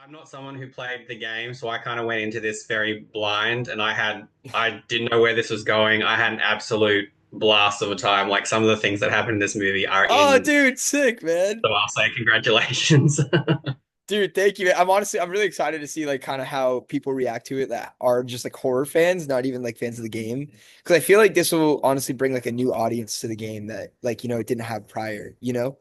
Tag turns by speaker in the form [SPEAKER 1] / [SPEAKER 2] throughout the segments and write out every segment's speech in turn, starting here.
[SPEAKER 1] I'm not someone who played the game, so I kind of went into this very blind, and I didn't know where this was going. I had an absolute blast of a time. Like some of the things that happen in this movie are
[SPEAKER 2] Oh,
[SPEAKER 1] in,
[SPEAKER 2] dude, sick, man.
[SPEAKER 1] so I'll say congratulations.
[SPEAKER 2] Dude, thank you. I'm really excited to see like kind of how people react to it that are just like horror fans, not even like fans of the game. Because I feel like this will honestly bring like a new audience to the game that like, it didn't have prior, you know?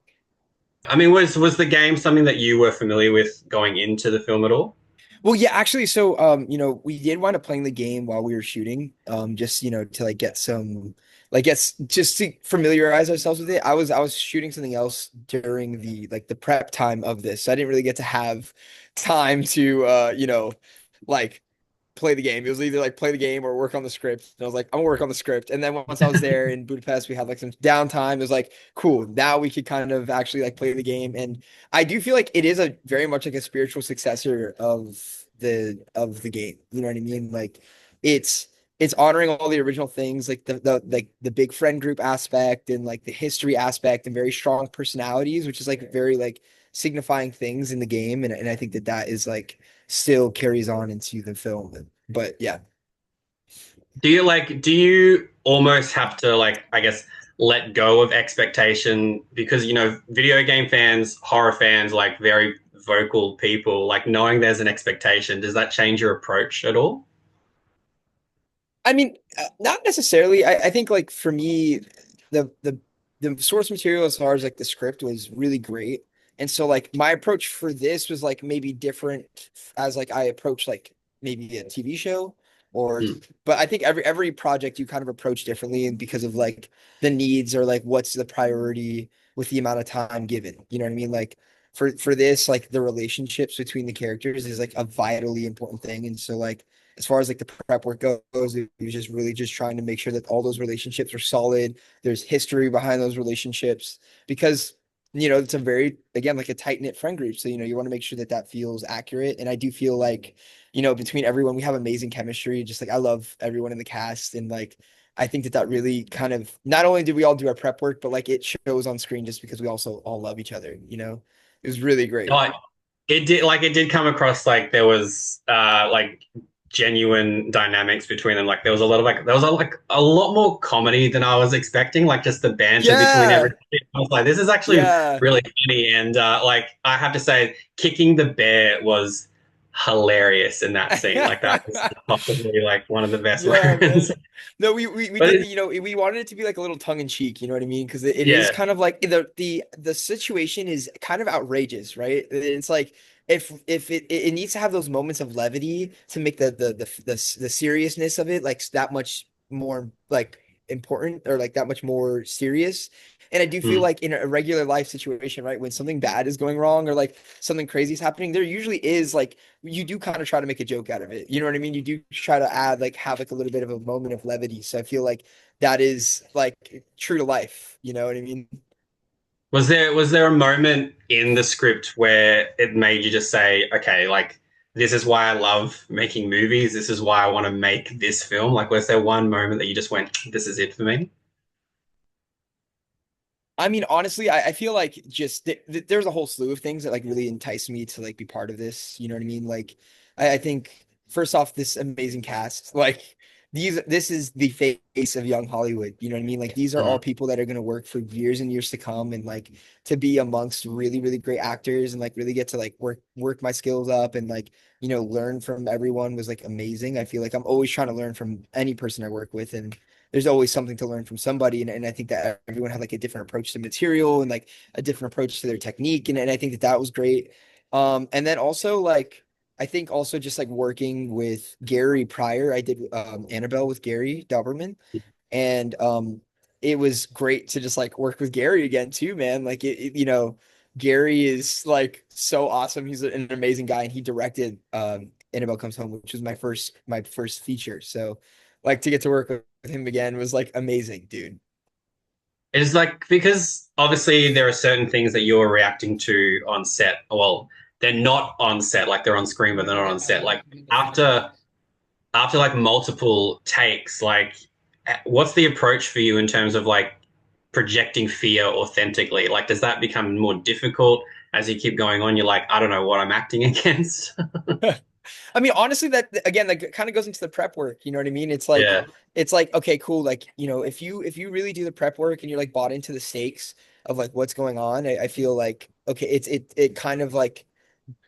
[SPEAKER 1] I mean, was the game something that you were familiar with going into the film at all?
[SPEAKER 2] Well, yeah, actually, so we did wind up playing the game while we were shooting, just to like get some like get just to familiarize ourselves with it. I was shooting something else during the prep time of this. So I didn't really get to have time to like play the game. It was either like play the game or work on the script. And I was like, I'm gonna work on the script. And then once I was there in Budapest, we had like some downtime. It was like, cool. Now we could kind of actually like play the game. And I do feel like it is a very much like a spiritual successor of the game. You know what I mean? Like it's it's honoring all the original things, like the big friend group aspect and like the history aspect and very strong personalities, which is like very like signifying things in the game. And I think that is like still carries on into the film. But yeah.
[SPEAKER 1] Do you almost have to like, I guess, let go of expectation because, video game fans, horror fans, like very vocal people, like knowing there's an expectation, does that change your approach at all?
[SPEAKER 2] I mean, not necessarily. I think like for me, the the source material as far as like the script was really great. And so like my approach for this was like maybe different as like I approach like maybe a TV show or
[SPEAKER 1] Mm.
[SPEAKER 2] but I think every project you kind of approach differently and because of like the needs or like what's the priority with the amount of time given. You know what I mean? Like for this, like the relationships between the characters is like a vitally important thing. And so like as far as like the prep work goes, it was just really just trying to make sure that all those relationships are solid. There's history behind those relationships because it's a very again like a tight knit friend group. So you want to make sure that that feels accurate. And I do feel like between everyone we have amazing chemistry. Just like I love everyone in the cast and like. I think that really kind of not only did we all do our prep work, but like it shows on screen just because we also all love each other. It was really great.
[SPEAKER 1] Like it did come across like there was like genuine dynamics between them. Like there was a lot of like there was a lot more comedy than I was expecting. Like just the banter between
[SPEAKER 2] Yeah,
[SPEAKER 1] everybody. I was like, this is actually
[SPEAKER 2] yeah.
[SPEAKER 1] really funny. And like I have to say, kicking the bear was hilarious in that scene. Like that was possibly like one of the best
[SPEAKER 2] Yeah, man.
[SPEAKER 1] moments.
[SPEAKER 2] No, we
[SPEAKER 1] But
[SPEAKER 2] did,
[SPEAKER 1] it,
[SPEAKER 2] we wanted it to be like a little tongue in cheek, you know what I mean? Because it is
[SPEAKER 1] yeah.
[SPEAKER 2] kind of like the situation is kind of outrageous, right? It's like if it needs to have those moments of levity to make the seriousness of it like that much more like important or like that much more serious. And I do feel
[SPEAKER 1] Mm.
[SPEAKER 2] like in a regular life situation, right, when something bad is going wrong or like something crazy is happening, there usually is like you do kind of try to make a joke out of it. You know what I mean? You do try to add like have like a little bit of a moment of levity. So I feel like that is like true to life. You know what I mean?
[SPEAKER 1] Was there a moment in the script where it made you just say, okay, like this is why I love making movies. This is why I want to make this film. Like, was there one moment that you just went, this is it for me?
[SPEAKER 2] I mean, honestly, I feel like just there's a whole slew of things that like really enticed me to like be part of this. You know what I mean? Like, I think first off, this amazing cast, like this is the face of young Hollywood. You know what I mean? Like, these are all
[SPEAKER 1] Mm.
[SPEAKER 2] people that are going to work for years and years to come, and like to be amongst really, really great actors and like really get to like work my skills up and like learn from everyone was like amazing. I feel like I'm always trying to learn from any person I work with, and there's always something to learn from somebody. And I think that everyone had like a different approach to material and like a different approach to their technique. And I think that was great. And then also like, I think also just like working with Gary prior, I did Annabelle with Gary Dauberman. And it was great to just like work with Gary again too, man. Like Gary is like so awesome. He's an amazing guy and he directed Annabelle Comes Home, which was my first feature. So like to get to work with him again was like amazing, dude.
[SPEAKER 1] It's like because obviously there are certain things that you're reacting to on set. Well, they're not on set, like they're on screen, but they're not on set. Like after like multiple takes, like what's the approach for you in terms of like projecting fear authentically? Like, does that become more difficult? as you keep going on, you're like, I don't know what I'm acting against.
[SPEAKER 2] I mean, honestly, that again, that kind of goes into the prep work. You know what I mean?
[SPEAKER 1] Yeah.
[SPEAKER 2] It's like, okay, cool. Like, if you really do the prep work and you're like bought into the stakes of like what's going on, I feel like okay, it kind of like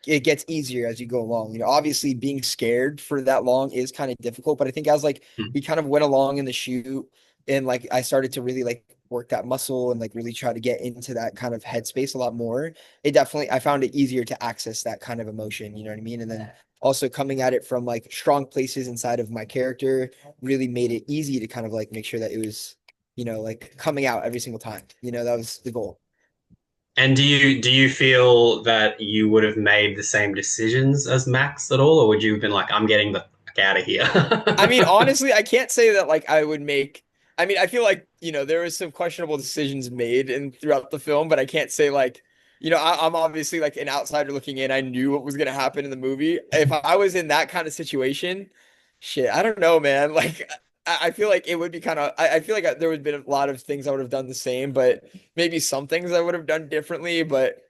[SPEAKER 2] it gets easier as you go along. Obviously being scared for that long is kind of difficult, but I think as like
[SPEAKER 1] Mm.
[SPEAKER 2] we kind of went along in the shoot and like I started to really like work that muscle and like really try to get into that kind of headspace a lot more, it definitely I found it easier to access that kind of emotion, you know what I mean? And then also coming at it from like strong places inside of my character really made it easy to kind of like make sure that it was, like coming out every single time. That was the goal.
[SPEAKER 1] And do you feel that you would have made the same decisions as Max at all, or would you have been like, I'm getting the fuck out of here?
[SPEAKER 2] I mean, honestly, I can't say that like I would make. I mean, I feel like there was some questionable decisions made in throughout the film, but I can't say like I'm obviously like an outsider looking in. I knew what was gonna happen in the movie. If I was in that kind of situation, shit, I don't know, man. Like, I feel like it would be kind of. I feel like there would have been a lot of things I would have done the same, but maybe some things I would have done differently. But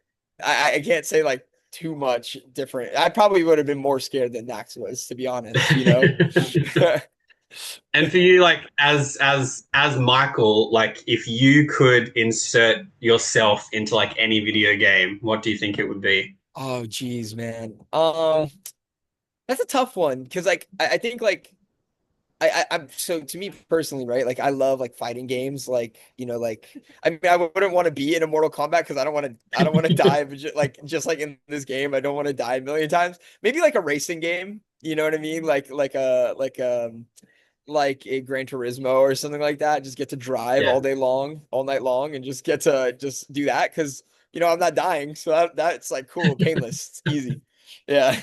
[SPEAKER 2] I can't say like too much different. I probably would have been more scared than Max was, to be honest.
[SPEAKER 1] And for you, like as Michael, like if you could insert yourself into like any video game, what do you think it would be?
[SPEAKER 2] Oh, geez, man. That's a tough one because like I think like I'm so to me personally, right? Like I love like fighting games. Like like I mean, I wouldn't want to be in a Mortal Kombat because I don't want to die. But just like in this game, I don't want to die a million times. Maybe like a racing game. You know what I mean? Like a Gran Turismo or something like that. Just get to drive
[SPEAKER 1] Yeah.
[SPEAKER 2] all day long, all night long, and just get to just do that because I'm not dying, so that's like cool, painless, it's easy. Yeah,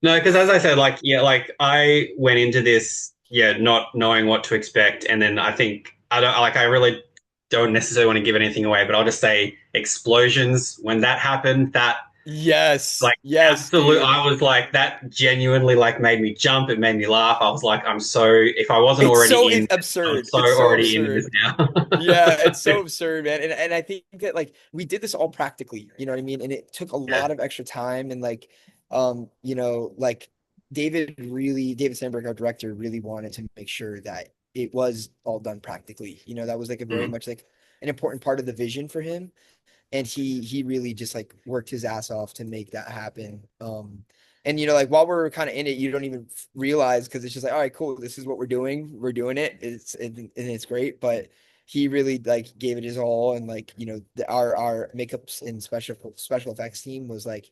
[SPEAKER 1] No, because as I said, like yeah, like I went into this, yeah, not knowing what to expect, and then I think I don't like I really don't necessarily want to give anything away, but I'll just say explosions when that happened, that
[SPEAKER 2] yes,
[SPEAKER 1] like
[SPEAKER 2] yes,
[SPEAKER 1] absolute,
[SPEAKER 2] dude.
[SPEAKER 1] I was like that genuinely like made me jump, it made me laugh. I was like, I'm so if I wasn't
[SPEAKER 2] It's so
[SPEAKER 1] already in, I'm
[SPEAKER 2] absurd.
[SPEAKER 1] so
[SPEAKER 2] It's so
[SPEAKER 1] already into this
[SPEAKER 2] absurd. Yeah,
[SPEAKER 1] now.
[SPEAKER 2] it's so absurd, man. And I think that like we did this all practically, you know what I mean? And it took a
[SPEAKER 1] Yeah.
[SPEAKER 2] lot of extra time and like like David Sandberg, our director, really wanted to make sure that it was all done practically. That was like a very
[SPEAKER 1] Mm.
[SPEAKER 2] much like an important part of the vision for him. And he really just like worked his ass off to make that happen. And like while we're kind of in it, you don't even realize because it's just like, all right, cool, this is what we're doing it. And it's great, but he really like gave it his all, and like our makeups and special effects team was like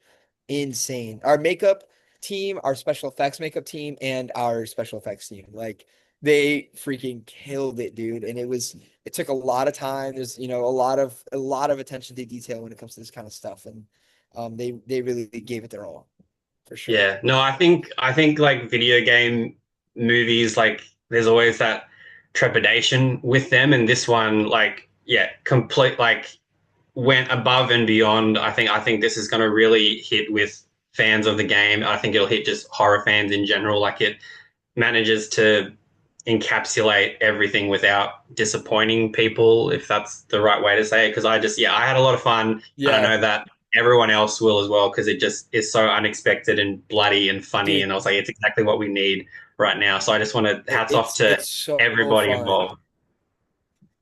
[SPEAKER 2] insane. Our makeup team, our special effects makeup team, and our special effects team, like they freaking killed it, dude. And it took a lot of time. There's a lot of attention to detail when it comes to this kind of stuff, and they really gave it their all for sure.
[SPEAKER 1] Yeah, no, I think like video game movies, like there's always that trepidation with them, and this one, like, yeah, complete like went above and beyond. I think this is going to really hit with fans of the game. I think it'll hit just horror fans in general. Like it manages to encapsulate everything without disappointing people, if that's the right way to say it. Because yeah, I had a lot of fun, and I
[SPEAKER 2] Yeah,
[SPEAKER 1] know that everyone else will as well, because it just is so unexpected and bloody and funny.
[SPEAKER 2] dude,
[SPEAKER 1] And I was like, it's exactly what we need right now. So I just want to hats off to
[SPEAKER 2] it's so
[SPEAKER 1] everybody
[SPEAKER 2] fun.
[SPEAKER 1] involved.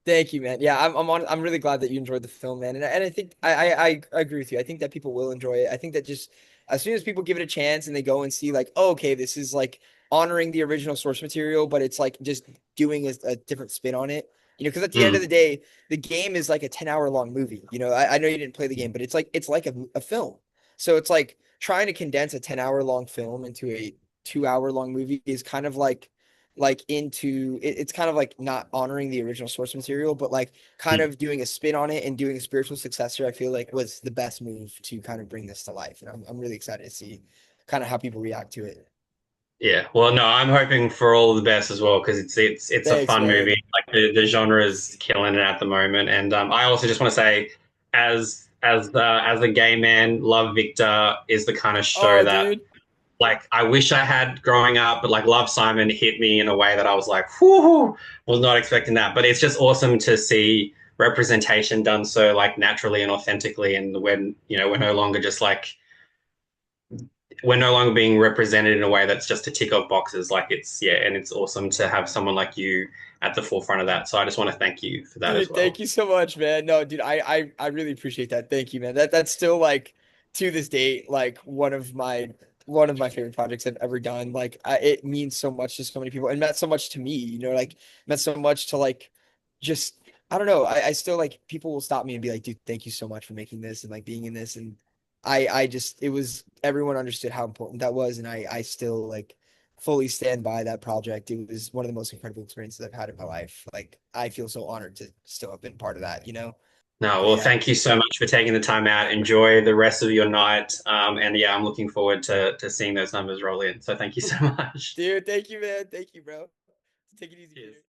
[SPEAKER 2] Thank you, man. Yeah, I'm really glad that you enjoyed the film, man. And I think I agree with you. I think that people will enjoy it. I think that just as soon as people give it a chance and they go and see like, oh, okay, this is like honoring the original source material, but it's like just doing a different spin on it. Because at the end of
[SPEAKER 1] Mm,
[SPEAKER 2] the day, the game is like a 10-hour long movie. I know you didn't play the game, but it's like a film. So it's like trying to condense a 10-hour long film into a 2-hour long movie is kind of like it's kind of like not honoring the original source material, but like kind
[SPEAKER 1] mm.
[SPEAKER 2] of doing a spin on it and doing a spiritual successor. I feel like was the best move to kind of bring this to life, and I'm really excited to see kind of how people react to it.
[SPEAKER 1] Yeah, well, no, I'm hoping for all the best as well, because it's a
[SPEAKER 2] Thanks,
[SPEAKER 1] fun movie.
[SPEAKER 2] man.
[SPEAKER 1] Like the genre is killing it at the moment, and I also just want to say, as a gay man, Love Victor is the kind of show
[SPEAKER 2] Oh,
[SPEAKER 1] that
[SPEAKER 2] dude.
[SPEAKER 1] like I wish I had growing up, but like Love Simon hit me in a way that I was like, whoo, was not expecting that. But it's just awesome to see representation done so like naturally and authentically, and when we're no longer just like we're no longer being represented in a way that's just to tick off boxes. Like it's yeah, and it's awesome to have someone like you at the forefront of that. So I just want to thank you for that as
[SPEAKER 2] Dude, thank
[SPEAKER 1] well.
[SPEAKER 2] you so much, man. No, dude, I really appreciate that. Thank you, man. That's still like to this date like one of my favorite projects I've ever done. Like it means so much to so many people and meant so much to me, like meant so much to like just I don't know. I still like people will stop me and be like, dude, thank you so much for making this and like being in this. And I just it was everyone understood how important that was, and I still like fully stand by that project. It was one of the most incredible experiences I've had in my life. Like I feel so honored to still have been part of that.
[SPEAKER 1] No,
[SPEAKER 2] But
[SPEAKER 1] well,
[SPEAKER 2] yeah.
[SPEAKER 1] thank you so much for taking the time out. Enjoy the rest of your night. And yeah, I'm looking forward to seeing those numbers roll in. So thank you so much.
[SPEAKER 2] Dude, thank you, man. Thank you, bro. Take it easy,
[SPEAKER 1] Cheers.
[SPEAKER 2] dude.